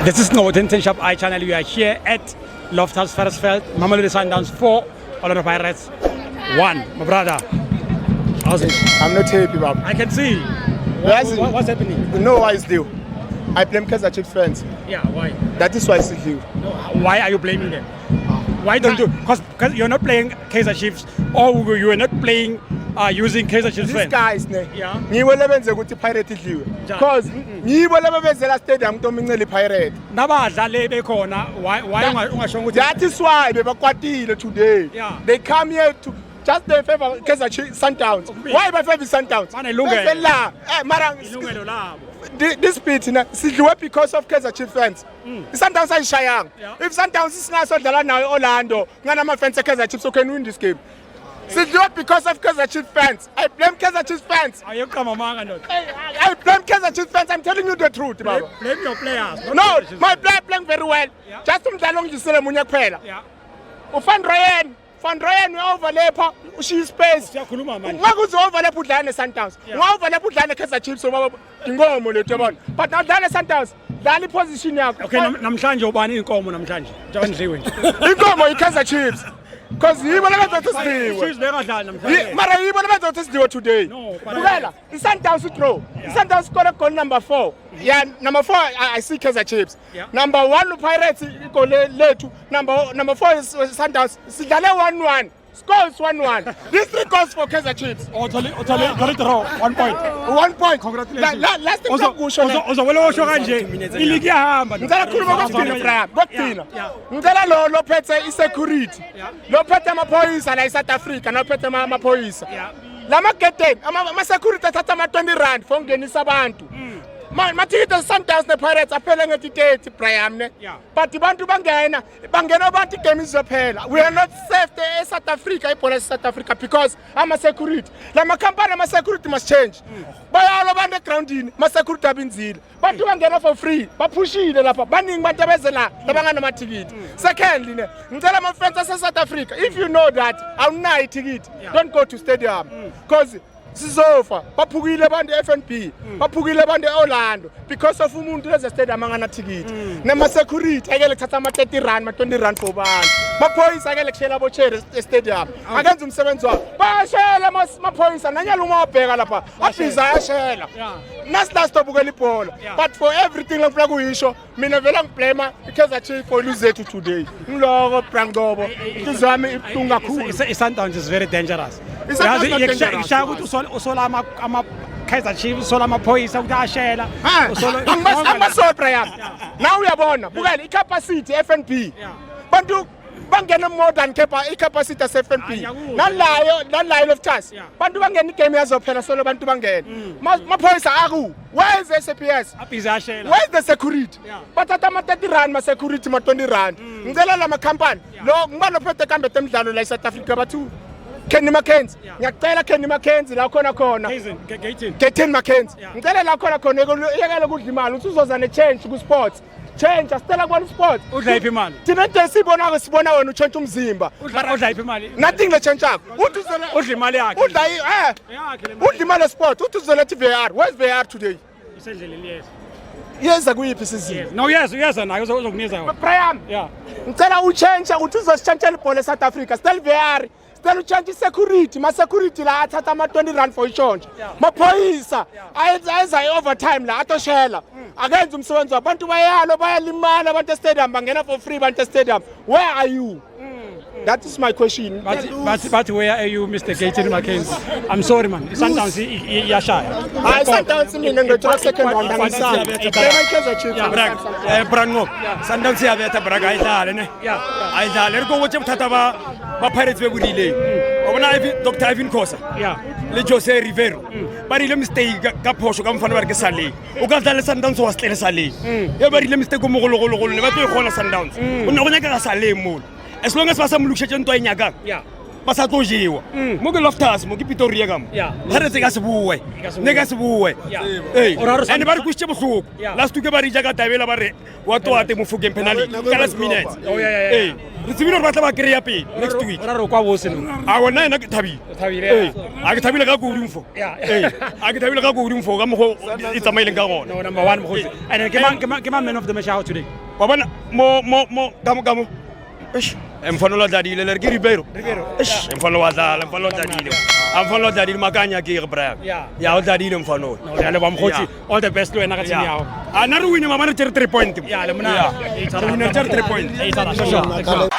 This is Northern Shop iChannel. We are here at Loftus Versfeld, Mamelodi Sundowns 4, Orlando Pirates 1. My brother, how's it? I'm not happy, Bob. I can see. What's happening? No, why is due? I blame Kaizer Chiefs fans. Yeah, why? That is why I see you. No, why are you blaming them? Why don't you? Because you're not playing Kaizer Chiefs, or you are not playing using Kaizer Chiefs These fans. guys, ne? Yeah. Ngibo lebenze ukuthi Pirate idliwe. Because ngibo lebebezela stadium Ntomincele Pirate. Nabadlali bekhona, why ungasho ukuthi That is why bebakwatile today. Yeah. They come here to just they favor Kaizer Chiefs Sundowns. Why by favor Sundowns? Banelungelo. La, mara ilungelo labo. this beat na sidliwe because of Kaizer Chiefs fans. Sundowns ayishayanga. Yeah. If Sundowns singasodlala nayo Orlando, ngana ma fans Kaizer Chiefs so can win this game. Sidliwe because of Kaizer Chiefs fans. I blame Kaizer Chiefs fans. Ayuqamamanga ndoda. I blame Kaizer Chiefs fans. I'm telling you the truth, baba. Blame your players. not No, Kaizer Chiefs my fans. player playing very well. Yeah. Just umdlalo ngidisele munye kuphela. Yeah. Van Ryan we-overlapha ushiya space. Siyakhuluma manje. Ngakuthi overlap udlala ne-Sundowns. Yeah. Nga-overlap udlala ne-Kaizer Chiefs ngoba inkomo lethu yabona. But now udlala ne-Sundowns, dlala iposition yakho. Okay, namhlanje ubani inkomo namhlanje? Njengoba ndliwe nje. Inkomo yi-Kaizer Chiefs. Because yibo lebenza ukuthi sidliwe. Chiefs bengadlali namhlanje. Mara yibo lebenza ukuthi sidliwe today. No, but Bukela, i-Sundowns draw. I-Sundowns score goal number 4. Yeah, number 4 I see Kaizer Chiefs. Yeah. Number 1 Pirates goal lethu. Number 4 is Sundowns. Sidlale 1-1. Score is 1-1. These 3 goals for Kaizer Chiefs. Utali draw 1 point. 1 point. Congratulations. Last thing kusho le. Uzawela washo kanje. Iligi yahamba. Ngicela khuluma kokugcina Brian. Kokugcina. Yeah. Ngicela lo phethe i-security. Yeah. Lo phethe amaphoyisa la eSouth Africa, no phethe amaphoyisa. Yeah. Lama geteni ama-security athatha ama-20 for ungenisa abantu. Mathikiti Sundowns ne-Pirates aphele nge-30 Brian ne. Yeah. But abantu bangena abantu igame izophela. We are not safe eSouth Africa, ibhola eSouth Africa because ama-security. Lamakhampani ama-security must change. Bayalo abantu egroundini, ama-security abinzile. Bantu bangena for free, baphushile lapha. Baningi bantu abeze la, labanganamathikiti. Secondly ne, ngicela ama-fans ase-South Africa, if you know that awunayo ithikithi, don't go to stadium. Because sizofa baphukile abantu FNB baphukile abantu eOrlando because of umuntu leze stadium angana ticket nema security akele kuthatha ama 30 rand ma 20 rand for abantu maphoyisa akele kushela bochere stadium akenza umsebenzi wabo bashela maphoyisa nanyalo uma wabheka lapha abhiza ayashela nasilast obukela ibhola but for everything lokho kuyisho mina vela ngiblame iKaizer Chiefs for lose it today ngiloko Brangobo izami ibhlungu kakhulu iSundowns is very dangerous. Sundowns not dangerous. Ishaya ukuthi usola ama Kaizer Chiefs usola amaphoyisa ukuthi ashela. Angimasol Brian. Now uyabona bukela icapacity FNB. Bantu bangena more than icapacity FNB. Nalayo Loftus. Bantu bangena igame yazophela solo bantu bangena. Maphoyisa aku. Where is the SAPS? Abhiza ashela. Where is the security? Bathatha ama 30 rand ma security ma 20 rand. Ngicela la makhampani. Lo ngibalo phethe kambe temidlalo la eSouth Africa bathu. Kenny Mackenzie. Ngiyacela Kenny Mackenzie la khona. Gaten Mackenzie. Ngicela la khona yekela kudla imali uthi uzoza ne change ku sports. Change asitela kwa sports. Udla iphi imali? Thina nje sibona wena uchange umzimba. Udla iphi imali? Nothing le change yakho. Uthi udla imali yakhe. Udla imali sport. Uthi uzoletha VR. Where's VR today? Isendleleni yes. Yeza kuyiphi sizini? No uyeza nayo uzokunikeza yona. Brian. Yeah. Ngicela uchange uthi uzosichange ibhola eSouth Africa. Still VR. Then uchange security, ma security la athatha ama 20 rand for ichonje. Maphoyisa ayenza overtime la atoshela. Akenza umsebenzi wabantu bayalimala abantu stadium bangena for free abantu stadium. Where are you? That is my question. But where are you, Mr. Gaten Mackenzie? I'm sorry, man. Sundowns yashaya. Sundowns mina ngithola second round angisana. Kaizer Chiefs. Brango. Sundowns yabetha braga ayidlale ne. Ayidlale riko ukuthi uthatha ba Pirates beburile. Ubona Dr. Ivan Khosa. Le Jose Rivero. Barile mistake ka phosho ka mfana ba re ke sale. O ka dlala Sundowns wa stlele sale. Ya barile mistake mo gologolo ne ba tlo gona Sundowns. O ne go nyaka ka sale mo. As long as ba sa mulukshetse ntwa enyaka. ba sa tlo jewa mo ke Loftus mo ke Pretoria ka mo Yeah. Pirates ka se bue ne ka se bue Or ha re sa- and ba re kushitse bohloko Yeah. last week ba re ja ka tabela ba re wa toate mo fukeng penalty ka last minute Oh, yeah. re tsebile re batla ba kreya pele next week Ora re kwa bose no. a wona ena ke thabile Thabile. a ke thabile ka godimfo Yeah. a ke thabile ka godimfo ka mo e tsamaileng ka gona No, number 1 mokgotsi. And then ke man man of the match out today. wa bona mo kamo mfano lo dladile le re ke Ribeiro mfano wa dlala mfano lo dladile mfano lo dladile makanya ke re bra Yeah. ya o dladile mfano No, ya le ba mokgotsi. All the best lo wena ka team ya hao. a na re wine mama re tsere 3 point Ya le mona. re wine re tsere 3 point Hey, sana.